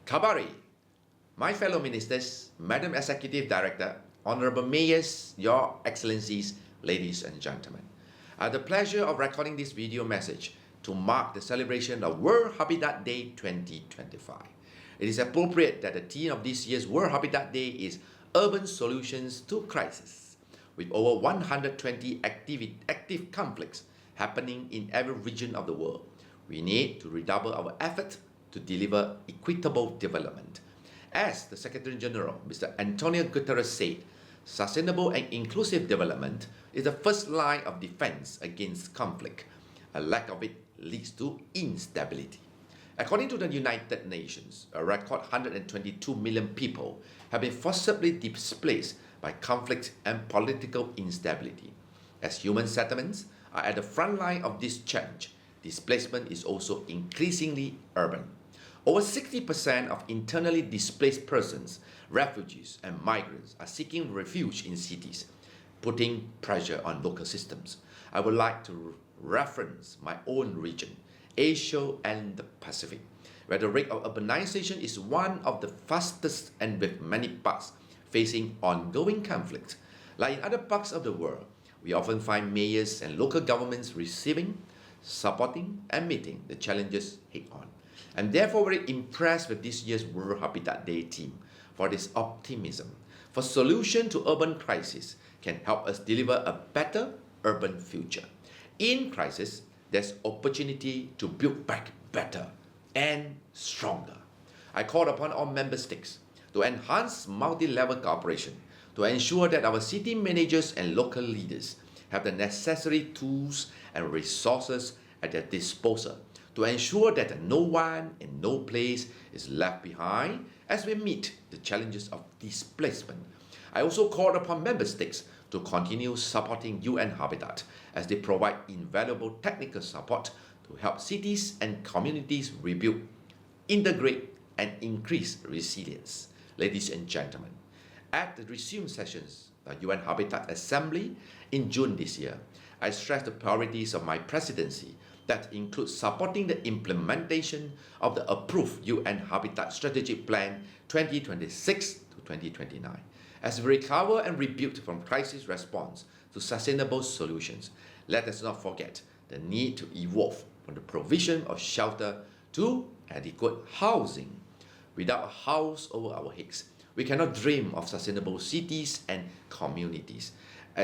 Kabari, my fellow ministers, Madam Executive Director, Honorable Mayors, Your Excellencies, ladies and gentlemen. I have the pleasure of recording this video message to mark the celebration of World Habitat Day 2025. It is appropriate that the theme of this year's World Habitat Day is Urban Solutions to Crisis. With over 120 active conflicts happening in every region of the world, we need to redouble our efforts to deliver equitable development. As the Secretary General, Mr. Antonio Guterres said, sustainable and inclusive development is the first line of defense against conflict. A lack of it leads to instability. According to the United Nations, a record 122 million people have been forcibly displaced by conflict and political instability. As human settlements are at the front line of this change, displacement is also increasingly urban. Over 60% of internally displaced persons, refugees, and migrants are seeking refuge in cities, putting pressure on local systems. I would like to reference my own region, Asia and the Pacific, where the rate of urbanization is one of the fastest and with many parts facing ongoing conflict. Like in other parts of the world, we often find mayors and local governments receiving, supporting, and meeting the challenges head-on. I'm therefore very impressed with this year's World Habitat Day theme for this optimism. For solution to urban crisis can help us deliver a better urban future. In crisis, there's opportunity to build back better and stronger. I call upon all member states to enhance multi-level cooperation to ensure that our city managers and local leaders have the necessary tools and resources at their disposal to ensure that no one and no place is left behind as we meet the challenges of displacement. I also called upon member states to continue supporting UN Habitat as they provide invaluable technical support to help cities and communities rebuild, integrate, and increase resilience. Ladies and gentlemen, at the resumed sessions of UN Habitat Assembly in June this year, I stressed the priorities of my presidency that includes supporting the implementation of the approved UN Habitat Strategic Plan 2026 to 2029. As we recover and rebuild from crisis response to sustainable solutions, let us not forget the need to evolve from the provision of shelter to adequate housing. Without a house over our heads, we cannot dream of sustainable cities and communities.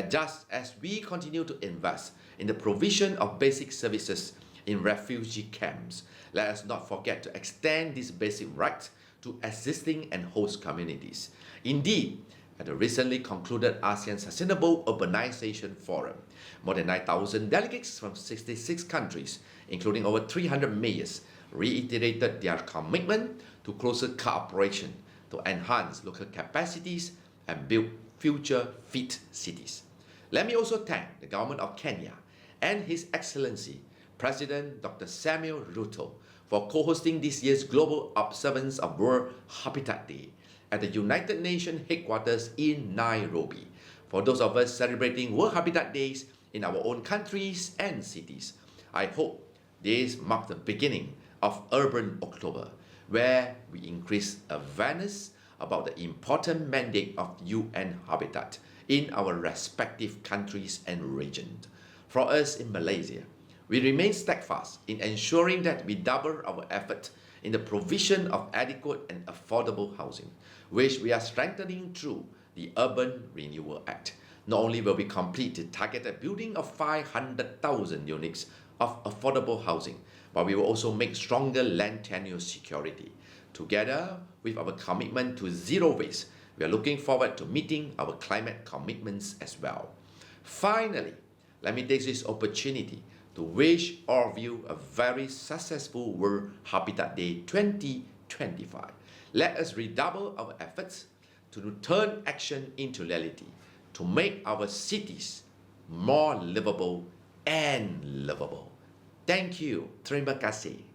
Just as we continue to invest in the provision of basic services in refugee camps, let us not forget to extend these basic rights to existing and host communities. Indeed, at the recently concluded ASEAN Sustainable Urbanization Forum, more than 9,000 delegates from 66 countries, including over 300 mayors, reiterated their commitment to closer cooperation to enhance local capacities and build future-fit cities. Let me also thank the government of Kenya and His Excellency President Dr. Samuel Ruto for co-hosting this year's Global Observance of World Habitat Day at the United Nations headquarters in Nairobi. For those of us celebrating World Habitat Days in our own countries and cities, I hope this marks the beginning of Urban October, where we increase awareness about the important mandate of UN Habitat in our respective countries and regions. For us in Malaysia, we remain steadfast in ensuring that we double our effort in the provision of adequate and affordable housing, which we are strengthening through the Urban Renewal Act. Not only will we complete the targeted building of 500,000 units of affordable housing, but we will also make stronger land tenure security. Together with our commitment to zero waste, we are looking forward to meeting our climate commitments as well. Finally, let me take this opportunity to wish all of you a very successful World Habitat Day 2025. Let us redouble our efforts to turn action into reality, to make our cities more livable and lovable. Thank you. Terima kasih.